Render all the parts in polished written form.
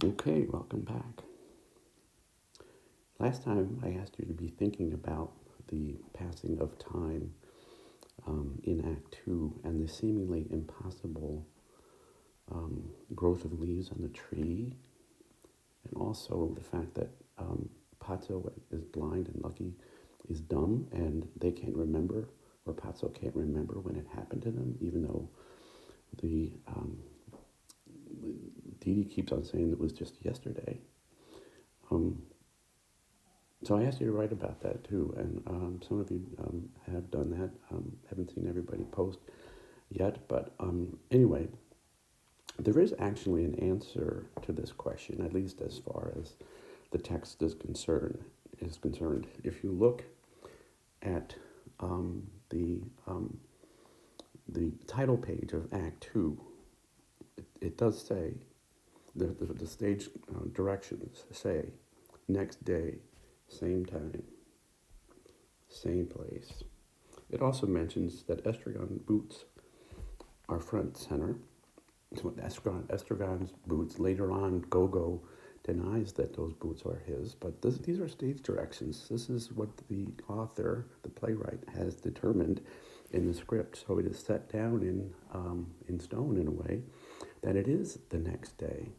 Okay, welcome back. Last time I asked you to be thinking about the passing of time in Act 2 and the seemingly impossible growth of leaves on the tree, and also the fact that Pazzo is blind and Lucky is dumb and they can't remember, or Pazzo can't remember when it happened to them, even though the Dee Dee keeps on saying it was just yesterday. Um, So I asked you to write about that too, and some of you have done that. Haven't seen everybody post yet, but anyway, there is actually an answer to this question, at least as far as the text is concerned. If you look at the title page of Act Two, it does say the stage directions say next day, same time, same place. It also mentions that Estragon boots are front center. So Estragon's boots, later on, Gogo denies that those boots are his, but these are stage directions. This is what the author, the playwright, has determined in the script. So it is set down in stone, in a way, that it is the next day.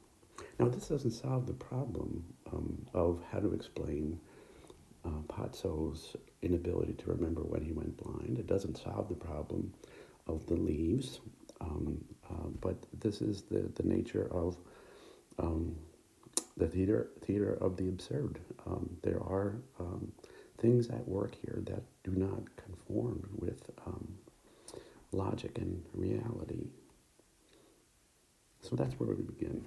Now, this doesn't solve the problem of how to explain Pazzo's inability to remember when he went blind. It doesn't solve the problem of the leaves, but this is the nature of the theater of the absurd. There are things at work here that do not conform with logic and reality. So that's where we begin.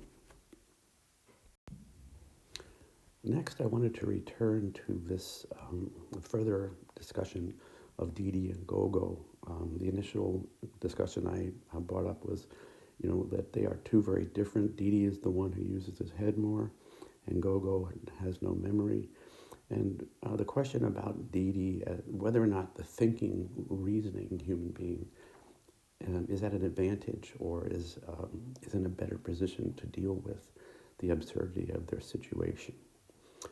Next, I wanted to return to this further discussion of Dee Dee and Gogo. The initial discussion I brought up was, that they are two very different. Dee Dee is the one who uses his head more, and Gogo has no memory. And the question about Dee Dee, whether or not the thinking, reasoning human being is at an advantage or is in a better position to deal with the absurdity of their situation.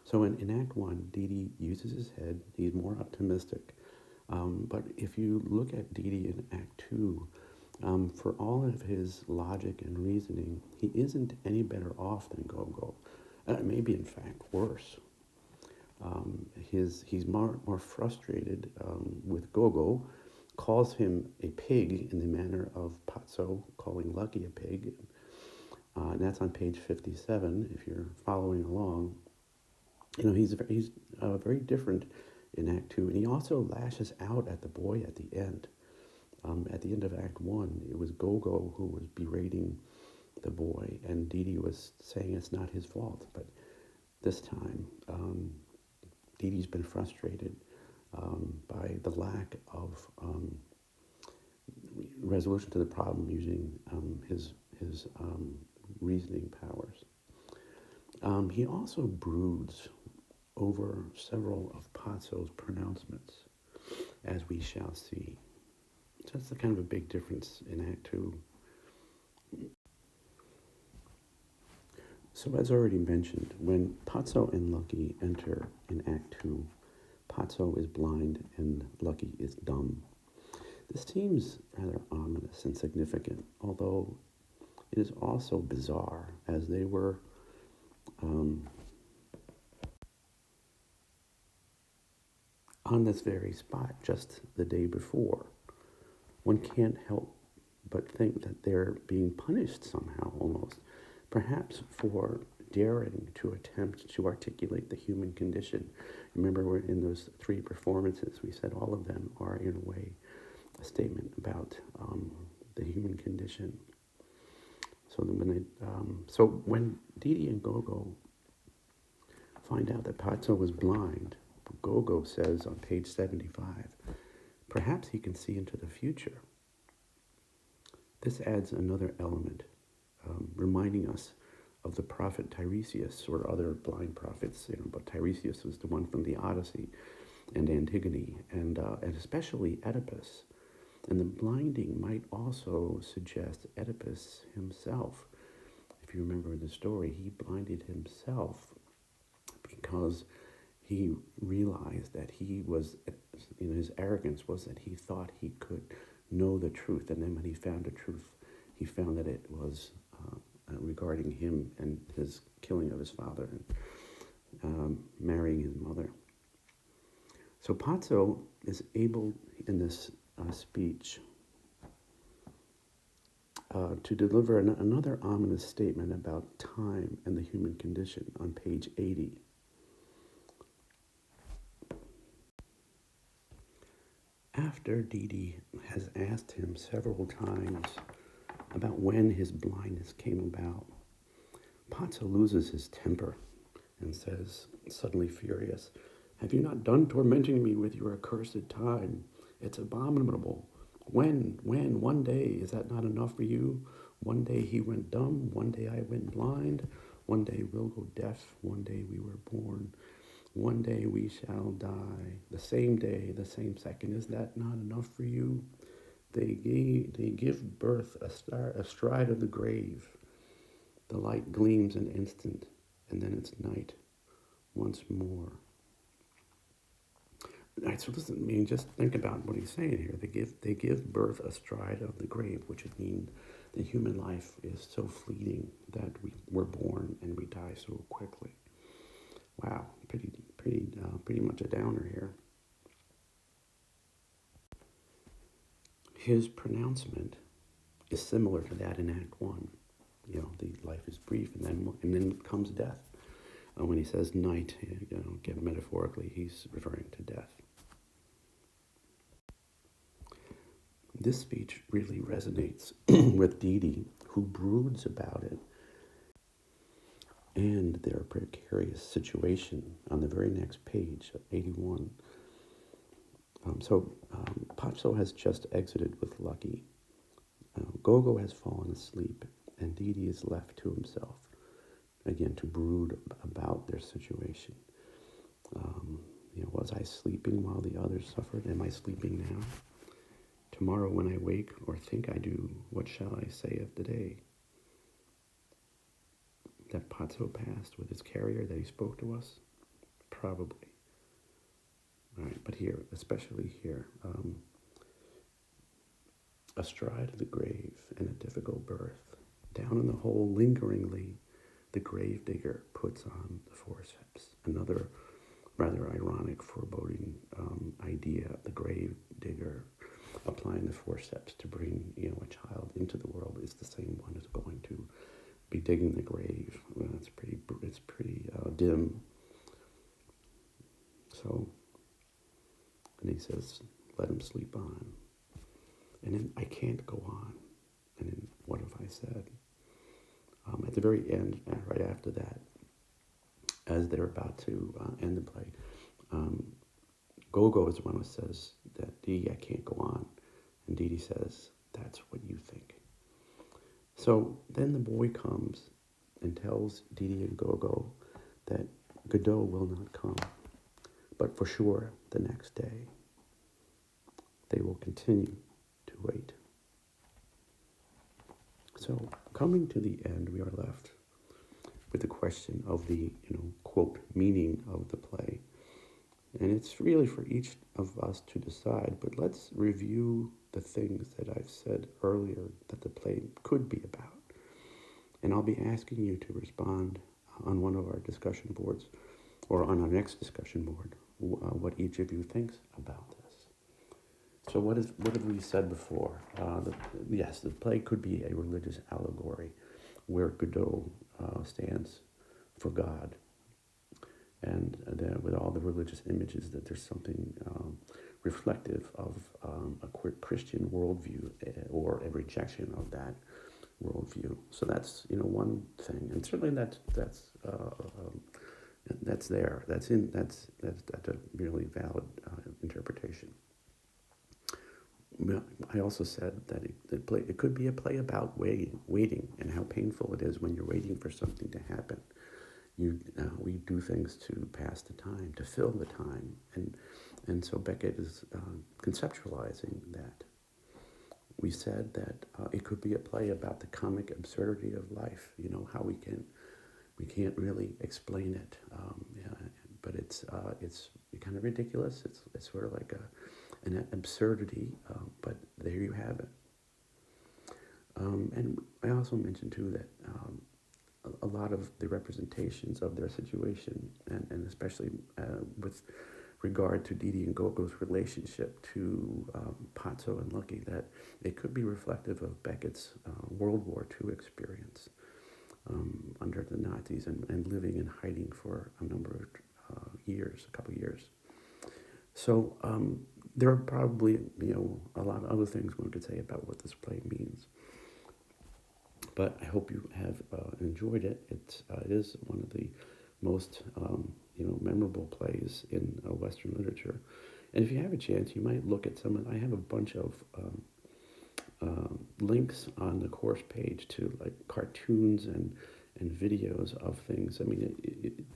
So in Act 1, Dee Dee uses his head. He's more optimistic. But if you look at Dee Dee in Act 2, for all of his logic and reasoning, he isn't any better off than Gogo. Maybe, in fact, worse. He's more frustrated with Gogo, calls him a pig in the manner of Pazzo calling Lucky a pig. And that's on page 57, if you're following along. He's very different in Act 2, and he also lashes out at the boy at the end. At the end of Act 1, it was Gogo who was berating the boy, and Dee Dee was saying it's not his fault. But this time, Dee Dee's been frustrated by the lack of resolution to the problem using his reasoning powers. He also broods over several of Pazzo's pronouncements, as we shall see. So that's the kind of a big difference in Act 2. So as already mentioned, when Pazzo and Lucky enter in Act 2, Pazzo is blind and Lucky is dumb. This seems rather ominous and significant, although it is also bizarre, as they were on this very spot just the day before. One can't help but think that they're being punished somehow, almost, perhaps for daring to attempt to articulate the human condition. Remember, we're in those three performances, we said all of them are, in a way, a statement about the human condition. So when Dee Dee and Gogo find out that Pazzo was blind, Gogo says on page 75, perhaps he can see into the future. This adds another element, reminding us of the prophet Tiresias or other blind prophets, but Tiresias was the one from the Odyssey and Antigone, and especially Oedipus. And the blinding might also suggest Oedipus himself. If you remember the story, he blinded himself because he realized that he was, his arrogance was that he thought he could know the truth. And then when he found the truth, he found that it was regarding him and his killing of his father and marrying his mother. So Pazzo is able in this speech to deliver another ominous statement about time and the human condition on page 80. After Didi has asked him several times about when his blindness came about, Pazzo loses his temper and says, suddenly furious, "Have you not done tormenting me with your accursed time? It's abominable. When, one day, is that not enough for you? One day he went dumb, one day I went blind, one day we'll go deaf, one day we were born, one day we shall die, the same day, the same second. Is that not enough for you? They give birth astride of the grave. The light gleams an instant, and then it's night once more." All right, so listen, just think about what he's saying here. They give birth astride of the grave, which would mean the human life is so fleeting that we're born and we die so quickly. Wow, pretty much a downer here. His pronouncement is similar to that in Act 1. The life is brief, and then comes death. When he says night, again, metaphorically, he's referring to death. This speech really resonates with Didi, who broods about it and their precarious situation on the very next page, 81. Pazzo has just exited with Lucky. Gogo has fallen asleep, and Didi is left to himself, again, to brood about their situation. Was I sleeping while the others suffered? Am I sleeping now? Tomorrow when I wake or think I do, what shall I say of the day? That Pazzo passed with his carrier that he spoke to us? Probably. All right, but here, especially here, astride of the grave and a difficult birth, down in the hole lingeringly, the grave digger puts on the forceps. Another rather ironic, foreboding idea, the grave digger applying the forceps to bring a child into the world is the same one who's going to be digging the grave. Well, it's pretty dim. So, and he says, "Let him sleep on." And then, "I can't go on." And then, "What have I said?" At the very end, right after that, as they're about to end the play, Gogo is the one who says that, "Didi, I can't go on." And Didi says, "That's what you think." So then the boy comes and tells Didi and Gogo that Godot will not come, but for sure the next day. They will continue to wait. So coming to the end, we are left with the question of the, quote, meaning of the play. And it's really for each of us to decide, but let's review the things that I've said earlier that the play could be about. And I'll be asking you to respond on one of our discussion boards or on our next discussion board what each of you thinks about this. So what have we said before? Yes, the play could be a religious allegory where Godot stands for God. And with all the religious images, that there's something reflective of a Christian worldview or a rejection of that worldview. So that's one thing, and certainly that's there. That's a really valid interpretation. I also said that it could be a play about waiting and how painful it is when you're waiting for something to happen. We do things to pass the time, to fill the time, and so Beckett is conceptualizing that. we said that it could be a play about the comic absurdity of life. You know, how we can't really explain it, yeah, but it's kind of ridiculous. It's sort of like an absurdity, but there you have it. And I also mentioned too that a lot of the representations of their situation, and especially with regard to Didi and Gogo's relationship to Patso and Lucky, that it could be reflective of Beckett's World War II experience under the Nazis, and living in hiding for a number of years, a couple of years. So there are probably, a lot of other things one could say about what this play means. But I hope you have enjoyed it. It is one of the most memorable plays in Western literature. And if you have a chance, you might look at some of. I have a bunch of links on the course page to like cartoons and videos of things. I mean,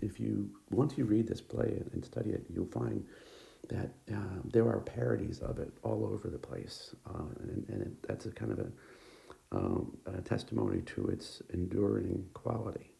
if you once you read this play and study it, you'll find that there are parodies of it all over the place, and that's a kind of a testimony to its enduring quality.